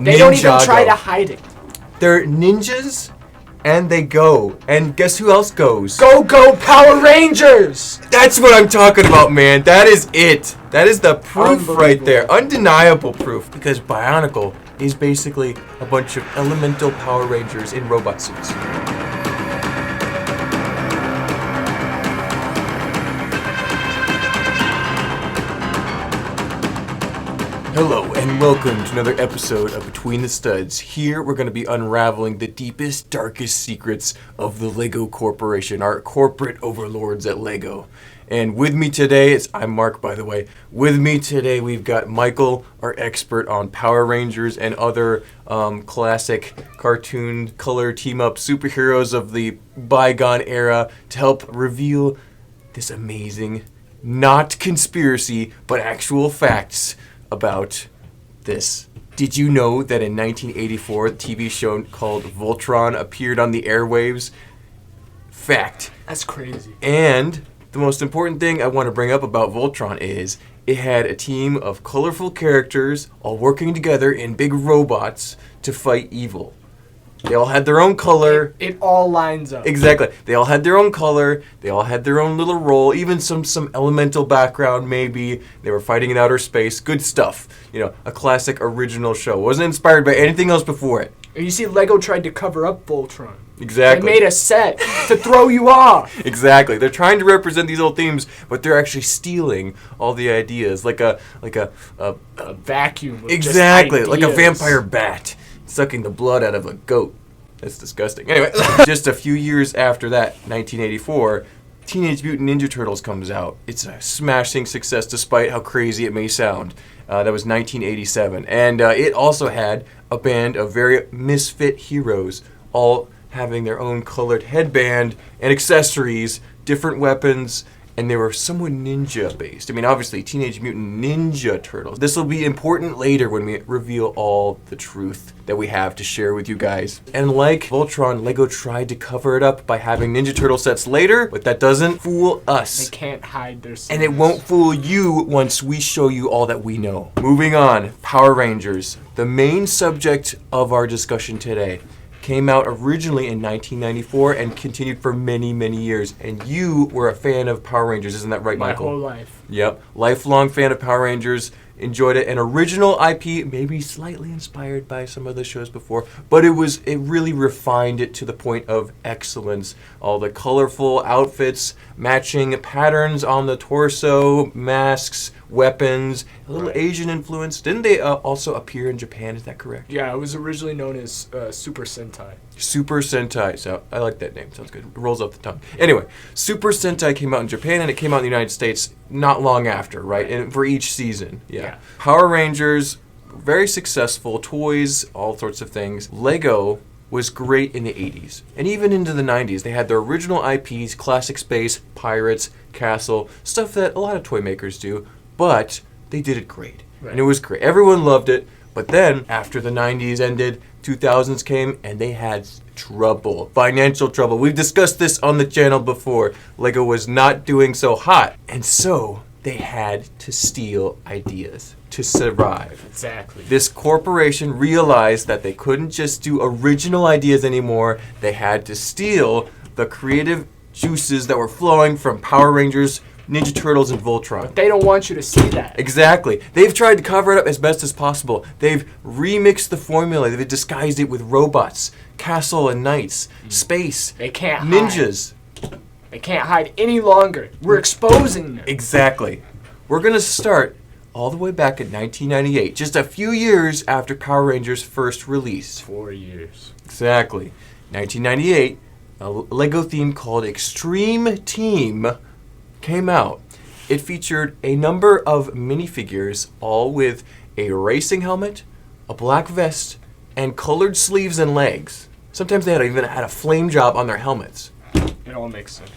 They don't even try to hide it. They're ninjas, and they go. And guess who else goes? Go Power Rangers! That's what I'm talking about, man. That is it. That is the proof right there. Undeniable proof. Because Bionicle is basically a bunch of elemental Power Rangers in robot suits. Hello and welcome to another episode of Between the Studs. Here we're going to be unraveling the deepest, darkest secrets of the LEGO Corporation, our corporate overlords at LEGO. And with me today, I'm Mark by the way, with me today we've got Michael, our expert on Power Rangers and other classic cartoon color team-up superheroes of the bygone era to help reveal this amazing, not conspiracy, but actual facts about this. Did you know that in 1984, a TV show called Voltron appeared on the airwaves? Fact. That's crazy. And the most important thing I want to bring up about Voltron is it had a team of colorful characters all working together in big robots to fight evil. They all had their own color. It all lines up. Exactly. They all had their own color. They all had their own little role. Even some elemental background, maybe. They were fighting in outer space. Good stuff. You know, a classic original show. Wasn't inspired by anything else before it. And you see, LEGO tried to cover up Voltron. Exactly. They made a set to throw you off. Exactly. They're trying to represent these old themes, but they're actually stealing all the ideas, like a vacuum. Of exactly, just like a ideas. vampire bat sucking the blood out of a goat. That's disgusting. Anyway, just a few years after that, 1984, Teenage Mutant Ninja Turtles comes out. It's a smashing success despite how crazy it may sound. That was 1987. And it also had a band of very misfit heroes, all having their own colored headband and accessories, different weapons, and they were somewhat ninja-based. I mean, obviously, Teenage Mutant Ninja Turtles. This will be important later when we reveal all the truth that we have to share with you guys. And like Voltron, LEGO tried to cover it up by having Ninja Turtle sets later, but that doesn't fool us. They can't hide their secrets. And it won't fool you once we show you all that we know. Moving on, Power Rangers. The main subject of our discussion today came out originally in 1994 and continued for many, many years. And you were a fan of Power Rangers, isn't that right, Michael? My whole life. Yep. Lifelong fan of Power Rangers. Enjoyed it. An original IP, maybe slightly inspired by some of the shows before, but it really refined it to the point of excellence. All the colorful outfits, matching patterns on the torso, masks, weapons, a little Asian influence. Didn't they also appear in Japan? Is that correct? Yeah, it was originally known as Super Sentai. Super Sentai. So I like that name. Sounds good. It rolls off the tongue. Anyway, Super Sentai came out in Japan and it came out in the United States not long after, right? And for each season. Yeah. Power Rangers, very successful. Toys, all sorts of things. LEGO was great in the 80s. And even into the 90s. They had their original IPs, Classic Space, Pirates, Castle, stuff that a lot of toy makers do. But they did it great. Right. And it was great. Everyone loved it. But then, after the 90s ended, 2000s came, and they had trouble. Financial trouble. We've discussed this on the channel before. LEGO was not doing so hot. And so, they had to steal ideas to survive. Exactly. This corporation realized that they couldn't just do original ideas anymore. They had to steal the creative juices that were flowing from Power Rangers, Ninja Turtles, and Voltron. But they don't want you to see that. Exactly. They've tried to cover it up as best as possible. They've remixed the formula. They've disguised it with robots, castle and knights, space, they can't ninjas. Hide. They can't hide any longer. We're exposing them. Exactly. We're going to start all the way back in 1998, just a few years after Power Rangers first released. 4 years. Exactly. 1998, a LEGO theme called Extreme Team came out. It featured a number of minifigures, all with a racing helmet, a black vest, and colored sleeves and legs. Sometimes they even had a flame job on their helmets. It all makes sense.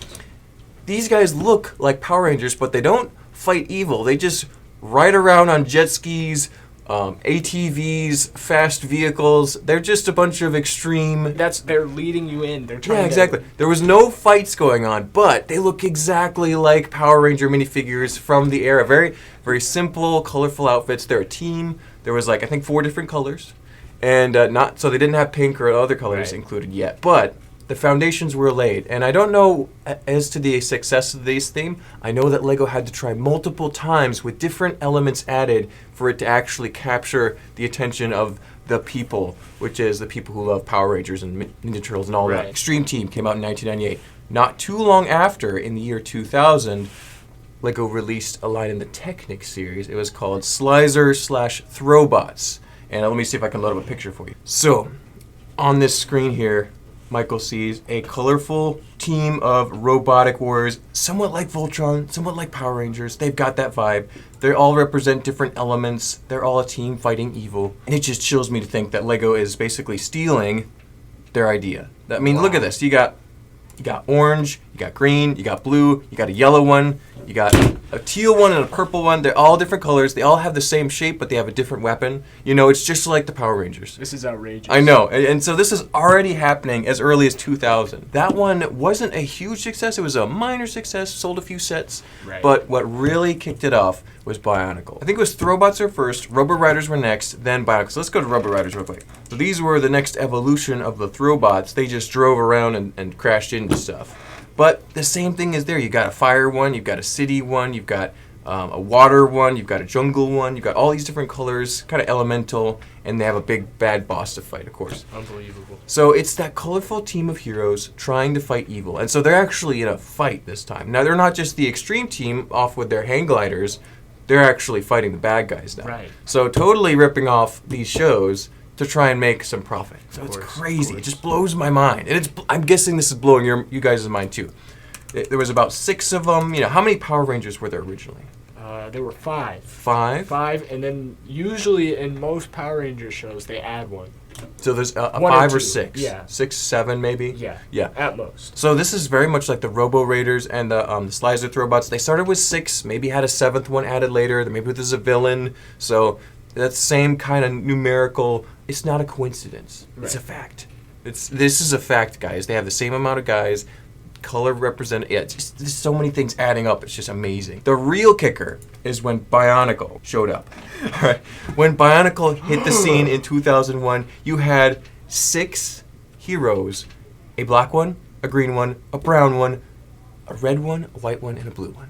These guys look like Power Rangers, but they don't fight evil. They just ride around on jet skis, ATVs, fast vehicles. They're just a bunch of extreme... They're leading you in. They're trying Yeah, exactly. There was no fights going on, but they look exactly like Power Ranger minifigures from the era. Very, very simple, colorful outfits. They're a team. There was, I think 4 different colors. And so they didn't have pink or other colors included yet. But the foundations were laid. And I don't know as to the success of this theme. I know that LEGO had to try multiple times with different elements added for it to actually capture the attention of the people, which is the people who love Power Rangers and Ninja Turtles and all that. Extreme Team came out in 1998. Not too long after, in the year 2000, LEGO released a line in the Technic series. It was called Slicer/Throwbots. And let me see if I can load up a picture for you. So, on this screen here, Michael sees a colorful team of robotic warriors, somewhat like Voltron, somewhat like Power Rangers. They've got that vibe. They all represent different elements. They're all a team fighting evil. And it just chills me to think that LEGO is basically stealing their idea. I mean, look at this. You got orange, you got green, you got blue, you got a yellow one, you got a teal one and a purple one. They're all different colors. They all have the same shape, but they have a different weapon. You know, it's just like the Power Rangers. This is outrageous. I know. And so this is already happening as early as 2000. That one wasn't a huge success. It was a minor success, sold a few sets. Right. But what really kicked it off was Bionicle. I think it was Throwbots were first, Rubber Riders were next, then Bionicle. So let's go to Rubber Riders real quick. So these were the next evolution of the Throwbots. They just drove around and crashed into stuff. But the same thing is there. You got a fire one, you've got a city one, you've got a water one, you've got a jungle one, you've got all these different colors, kind of elemental, and they have a big bad boss to fight, of course. Unbelievable. So it's that colorful team of heroes trying to fight evil. And so they're actually in a fight this time. Now, they're not just the extreme team off with their hang gliders. They're actually fighting the bad guys now. Right. So totally ripping off these shows to try and make some profit. So it's crazy. It just blows my mind. And I'm guessing this is blowing you guys' mind too. There was about 6 of them. You know, how many Power Rangers were there originally? There were 5. 5? 5, and then usually in most Power Ranger shows, they add one. So there's a 5 or or 2. 6? Yeah. 6, 7 maybe? Yeah. Yeah. At most. So this is very much like the Robo Raiders and the Slicer Throwbots. They started with 6, maybe had a 7th one added later. Maybe there's a villain. So that same kind of numerical, it's not a coincidence. Right. It's a fact. This is a fact, guys. They have the same amount of guys. Color represent, there's so many things adding up. It's just amazing. The real kicker is when Bionicle showed up. All right. When Bionicle hit the scene in 2001, you had 6 heroes, a black one, a green one, a brown one, a red one, a white one, and a blue one.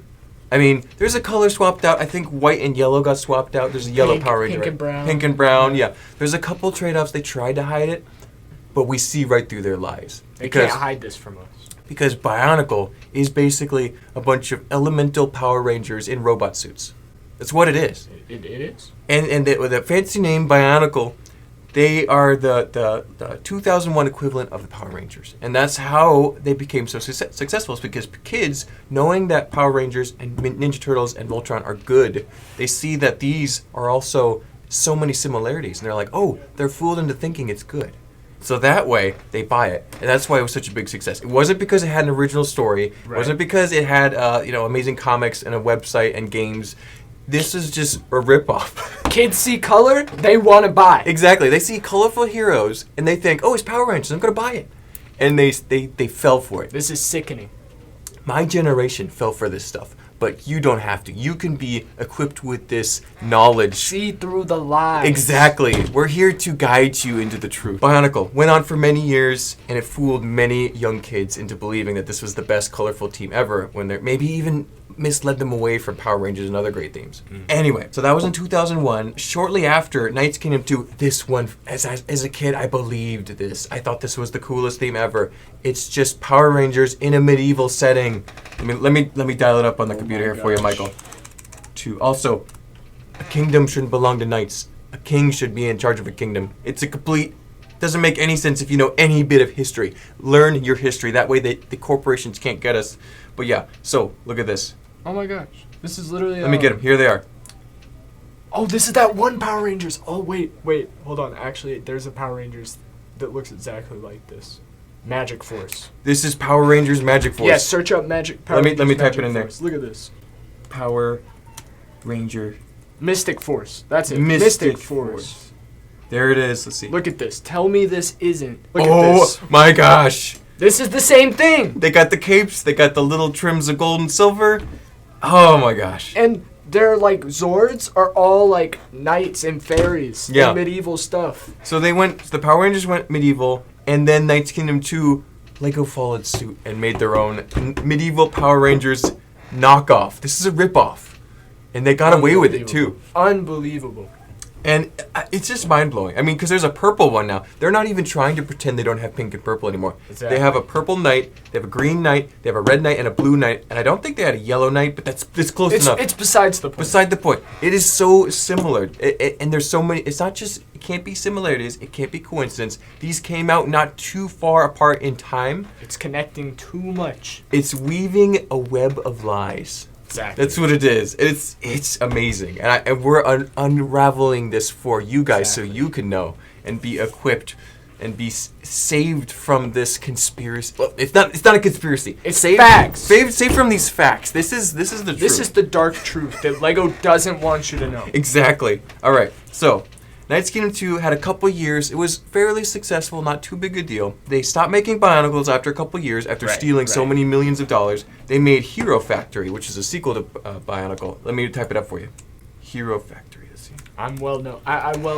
I mean, there's a color swapped out. I think white and yellow got swapped out. There's a yellow Power Ranger. Pink and brown. Pink and brown, yeah. There's a couple trade-offs. They tried to hide it, but we see right through their lies. They can't hide this from us. Because Bionicle is basically a bunch of elemental Power Rangers in robot suits. That's what it is. It is? And with a fancy name, Bionicle, they are the 2001 equivalent of the Power Rangers. And that's how they became so successful, is because kids, knowing that Power Rangers and Ninja Turtles and Voltron are good, they see that these are also so many similarities. And they're like, oh, they're fooled into thinking it's good. So that way, they buy it. And that's why it was such a big success. It wasn't because it had an original story. Right. It wasn't because it had amazing comics and a website and games. This is just a ripoff. Kids see color, they want to buy. Exactly. They see colorful heroes, and they think, oh, it's Power Rangers, I'm going to buy it. And they fell for it. This is sickening. My generation fell for this stuff. But you don't have to. You can be equipped with this knowledge. See through the lies. Exactly. We're here to guide you into the truth. Bionicle went on for many years, and it fooled many young kids into believing that this was the best colorful team ever, when they maybe even misled them away from Power Rangers and other great themes. Anyway, so that was in 2001. Shortly after Knights Kingdom 2, this one, as a kid, I believed this. I thought this was the coolest theme ever. It's just Power Rangers in a medieval setting. Let me dial it up on the computer here for you, Michael. Also, a kingdom shouldn't belong to knights. A king should be in charge of a kingdom. It's a complete... doesn't make any sense if you know any bit of history. Learn your history. That way the corporations can't get us. But yeah, so look at this. Oh my gosh. This is literally... Let me get them. Here they are. Oh, this is that one Power Rangers. Oh, wait. Hold on. Actually, there's a Power Rangers that looks exactly like this. Magic Force. This is Power Rangers Magic Force. Yeah, search up Power Rangers. Let me type Magic it in Force. there. Look at this. Power Ranger. Mystic Force. That's it. Mystic Force. There it is. Let's see. Look at this. Tell me this isn't. Look at this. Oh my gosh. This is the same thing. They got the capes. They got the little trims of gold and silver. Oh my gosh. And their like Zords are all like knights and fairies and medieval stuff. So the Power Rangers went medieval, and then Knights Kingdom 2, Lego followed suit and made their own medieval Power Rangers knockoff. This is a ripoff, and they got away with it too. Unbelievable. And it's just mind-blowing. I mean, because there's a purple one now. They're not even trying to pretend they don't have pink and purple anymore. Exactly. They have a purple knight, they have a green knight, they have a red knight, and a blue knight. And I don't think they had a yellow knight, but it's close enough. It's besides the point. Beside the point. It is so similar. And there's so many. It's not just, it can't be similarities. It can't be coincidence. These came out not too far apart in time. It's connecting too much. It's weaving a web of lies. Exactly. That's what it is. It's amazing, and we're unraveling this for you guys so you can know and be equipped and be saved from this conspiracy. Well, it's not a conspiracy. It's facts. Saved from these facts. This is the truth. This is the dark truth that Lego doesn't want you to know. Exactly. All right. So, Knights Kingdom 2 had a couple years. It was fairly successful, not too big a deal. They stopped making Bionicles after a couple years, after stealing so many millions of dollars. They made Hero Factory, which is a sequel to Bionicle. Let me type it up for you. Hero Factory. Let's see. I well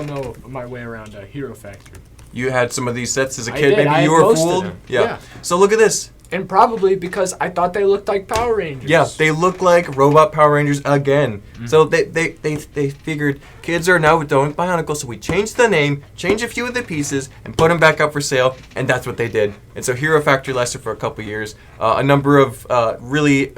know my way around Hero Factory. You had some of these sets as a kid. Maybe you were fooled. Yeah. So look at this. And probably because I thought they looked like Power Rangers. Yeah, they look like robot Power Rangers again. Mm-hmm. So they figured kids are now doing Bionicle, so we changed the name, changed a few of the pieces, and put them back up for sale, and that's what they did. And so Hero Factory lasted for a couple years. A number of really,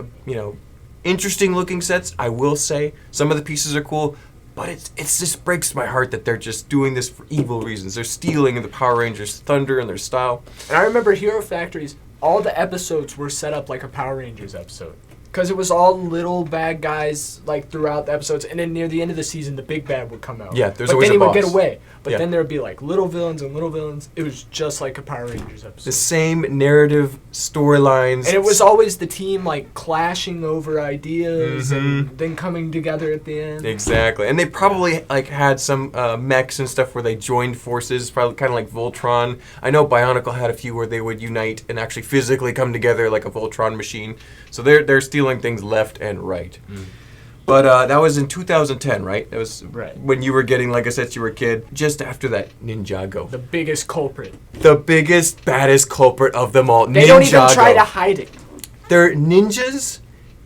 interesting looking sets, I will say. Some of the pieces are cool, but it just breaks my heart that they're just doing this for evil reasons. They're stealing the Power Rangers' thunder and their style. And I remember Hero Factories, all the episodes were set up like a Power Rangers episode. Because it was all little bad guys like throughout the episodes, and then near the end of the season, the big bad would come out. Yeah, there's always a boss. But then he would get away. But then there would be like little villains and little villains. It was just like a Power Rangers episode. The same narrative storylines. And it was always the team like clashing over ideas and then coming together at the end. Exactly. And they probably like had some mechs and stuff where they joined forces, probably kind of like Voltron. I know Bionicle had a few where they would unite and actually physically come together like a Voltron machine. So they're stealing things left and right. But that was in 2010, right? It was when you were getting Lego sets, you were a kid. Just after that, Ninjago. The biggest culprit. The biggest, baddest culprit of them all. They don't even try to hide it. They're ninjas,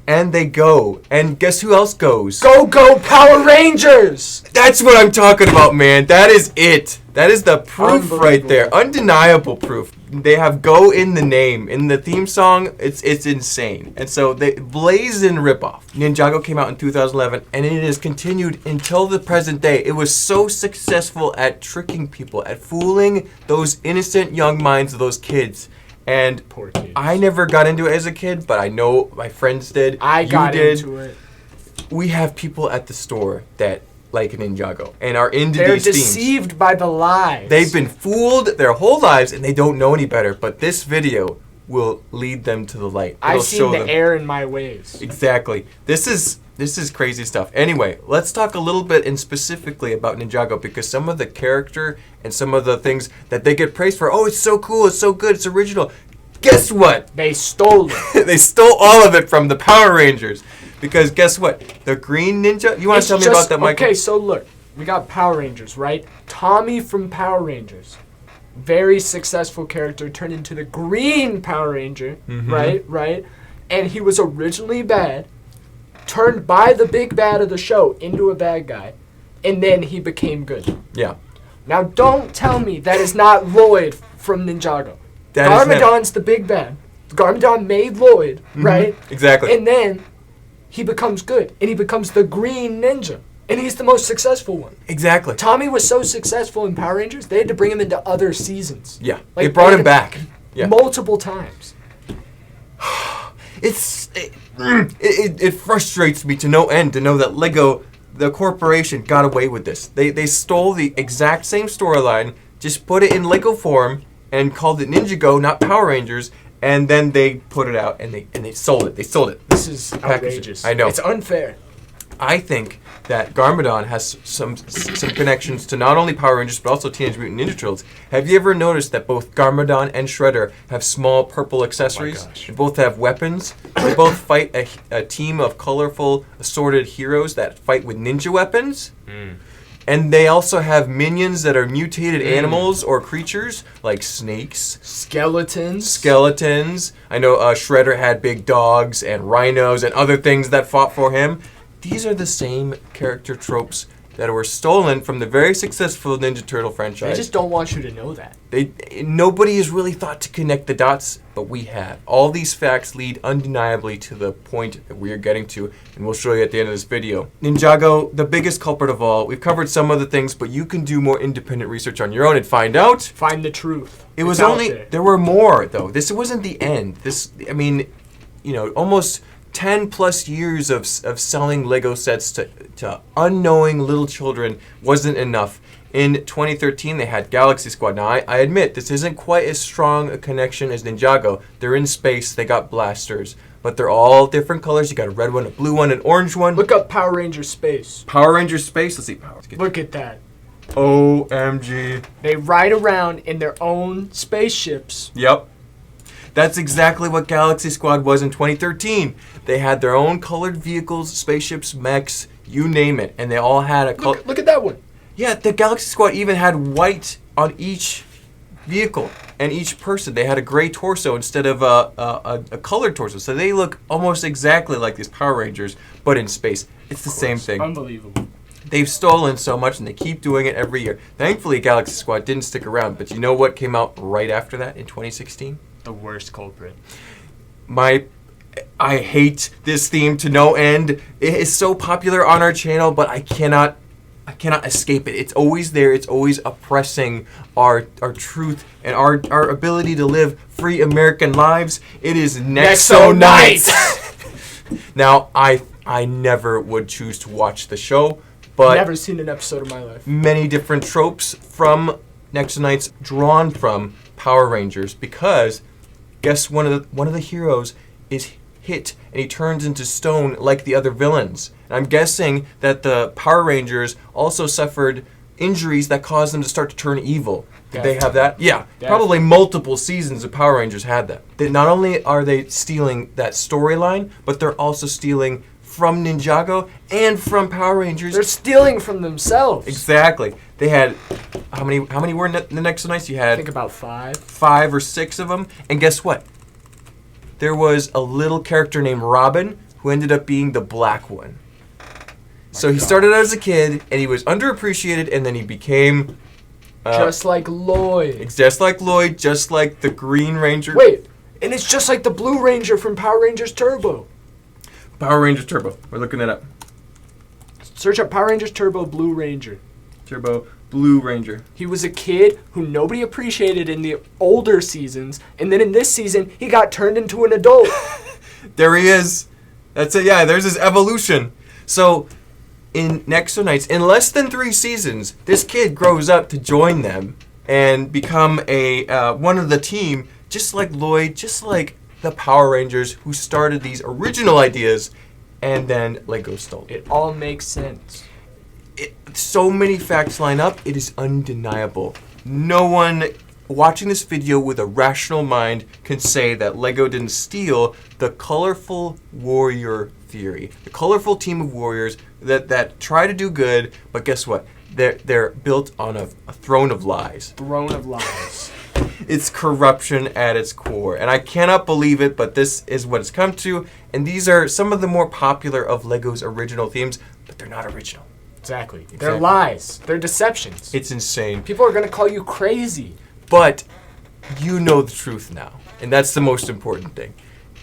and they go. And guess who else goes? Go Power Rangers! That's what I'm talking about, man. That is it. That is the proof right there. Undeniable proof. They have Go in the name. In the theme song, it's insane. And so they blazing ripoff. Ninjago came out in 2011, and it has continued until the present day. It was so successful at tricking people, at fooling those innocent young minds of those kids. And poor kids. I never got into it as a kid, but I know my friends did. I got into it. We have people at the store that like Ninjago and are into They're these themes. deceived by the lies. They've been fooled their whole lives and they don't know any better. But this video will lead them to the light. I've seen the error in my ways. Exactly. This is crazy stuff. Anyway, let's talk a little bit and specifically about Ninjago because some of the character and some of the things that they get praised for. Oh, it's so cool. It's so good. It's original. Guess what? They stole it. They stole all of it from the Power Rangers. Because guess what? The Green Ninja... You want to tell me about that, Michael? Okay, so look. We got Power Rangers, right? Tommy from Power Rangers. Very successful character. Turned into the Green Power Ranger, right? And he was originally bad. Turned by the big bad of the show into a bad guy. And then he became good. Yeah. Now don't tell me that is not Lloyd from Ninjago. Garmadon's the big bad. Garmadon made Lloyd, right? Exactly. And then he becomes good, and he becomes the Green Ninja, and he's the most successful one. Exactly. Tommy was so successful in Power Rangers, they had to bring him into other seasons. Yeah, they brought him back. Yeah. Multiple times. It frustrates me to no end to know that Lego, the corporation, got away with this. They stole the exact same storyline, just put it in Lego form, and called it Ninjago, not Power Rangers. And then they put it out, and they sold it. They sold it. This is outrageous. I know. It's unfair. I think that Garmadon has some connections to not only Power Rangers but also Teenage Mutant Ninja Turtles. Have you ever noticed that both Garmadon and Shredder have small purple accessories? They both have weapons. They both fight a team of colorful, assorted heroes that fight with ninja weapons. And they also have minions that are mutated animals or creatures, like snakes. Skeletons. I know Shredder had big dogs and rhinos and other things that fought for him. These are the same character tropes that were stolen from the very successful Ninja Turtle franchise. They just don't want you to know that. Nobody has really thought to connect the dots, but we have. All these facts lead undeniably to the point that we are getting to, and we'll show you at the end of this video. Ninjago, the biggest culprit of all. We've covered some of the things, but you can do more independent research on your own and find out. Find the truth. There were more, though. This wasn't the end. Almost 10 plus years of selling Lego sets to unknowing little children wasn't enough. In 2013, they had Galaxy Squad. Now, I admit, this isn't quite as strong a connection as Ninjago. They're in space, they got blasters, but they're all different colors. You got a red one, a blue one, an orange one. Look up Power Ranger Space. Power Ranger Space? Let's see. Look at that. OMG. They ride around in their own spaceships. Yep. That's exactly what Galaxy Squad was in 2013. They had their own colored vehicles, spaceships, mechs, you name it, and they all had a color. Look at that one. Yeah, the Galaxy Squad even had white on each vehicle and each person. They had a gray torso instead of a colored torso, so they look almost exactly like these Power Rangers, but in space. It's the same thing. Unbelievable. They've stolen so much, and they keep doing it every year. Thankfully, Galaxy Squad didn't stick around, but you know what came out right after that in 2016? The worst culprit. I hate this theme to no end. It is so popular on our channel, but I cannot escape it. It's always there. It's always oppressing our truth and our ability to live free American lives. It is Nexo Knights. Now, I never would choose to watch the show, but never seen an episode of my life. Many different tropes from Nexo Knights drawn from Power Rangers, because guess one of the heroes is hit and he turns into stone like the other villains. And I'm guessing that the Power Rangers also suffered injuries that caused them to start to turn evil. Did they have that? Yeah. Probably multiple seasons of Power Rangers had that. Not only are they stealing that storyline, but they're also stealing from Ninjago and from Power Rangers. They're stealing from themselves. Exactly. They had how many were in the Nexo Knights? You had, I think, about 5. 5 or 6 of them. And guess what? There was a little character named Robin who ended up being the black one. So he started out as a kid, and he was underappreciated, and then he became just like Lloyd. Just like Lloyd, just like the Green Ranger. Wait, and it's just like the Blue Ranger from Power Rangers Turbo. Power Rangers Turbo. We're looking that up. Search up Power Rangers Turbo Blue Ranger. Turbo Blue Ranger. He was a kid who nobody appreciated in the older seasons, and then in this season, he got turned into an adult. There he is. That's it. Yeah, there's his evolution. So, in Nexo Knights, in less than 3 seasons, this kid grows up to join them and become a one of the team, just like Lloyd, just like the Power Rangers who started these original ideas, and then Lego stole it. It all makes sense. So many facts line up, it is undeniable. No one watching this video with a rational mind can say that Lego didn't steal the colorful warrior theory. The colorful team of warriors that try to do good, but guess what? They're built on a throne of lies. Throne of lies. It's corruption at its core. And I cannot believe it, but this is what it's come to. And these are some of the more popular of Lego's original themes, but they're not original. Exactly. They're lies. They're deceptions. It's insane. People are going to call you crazy. But you know the truth now. And that's the most important thing.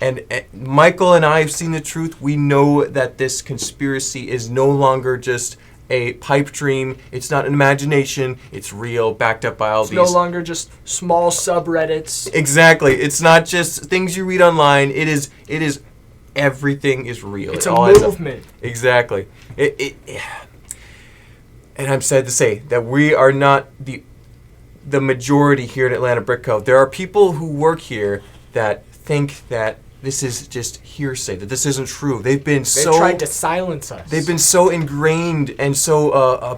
And Michael and I have seen the truth. We know that this conspiracy is no longer just a pipe dream. It's not an imagination. It's real, backed up by all these. It's no longer just small subreddits. Exactly. It's not just things you read online. It is everything is real. It's a movement. Exactly. And I'm sad to say that we are not the majority here at Atlanta Brick Co. There are people who work here that think that this is just hearsay, that this isn't true. They've tried to silence us. They've been so ingrained and so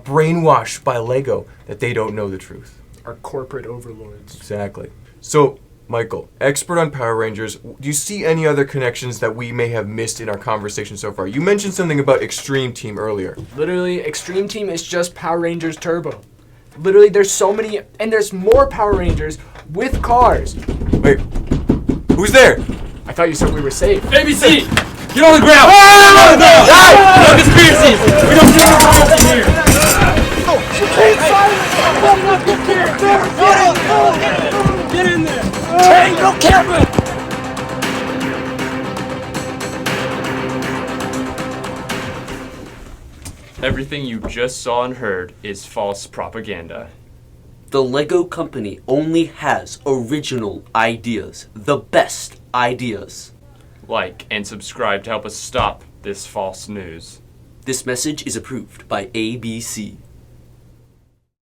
brainwashed by Lego that they don't know the truth. Our corporate overlords. Exactly. So, Michael, expert on Power Rangers, do you see any other connections that we may have missed in our conversation so far? You mentioned something about Extreme Team earlier. Literally, Extreme Team is just Power Rangers Turbo. Literally, there's so many, and there's more Power Rangers with cars. Wait, who's there? I thought you said we were safe. ABC! Get on the ground! No conspiracies! We don't do conspiracy here! Get in there! Hey, no camera! Everything you just saw and heard is false propaganda. The Lego company only has original ideas, the best ideas. Like and subscribe to help us stop this false news. This message is approved by ABC.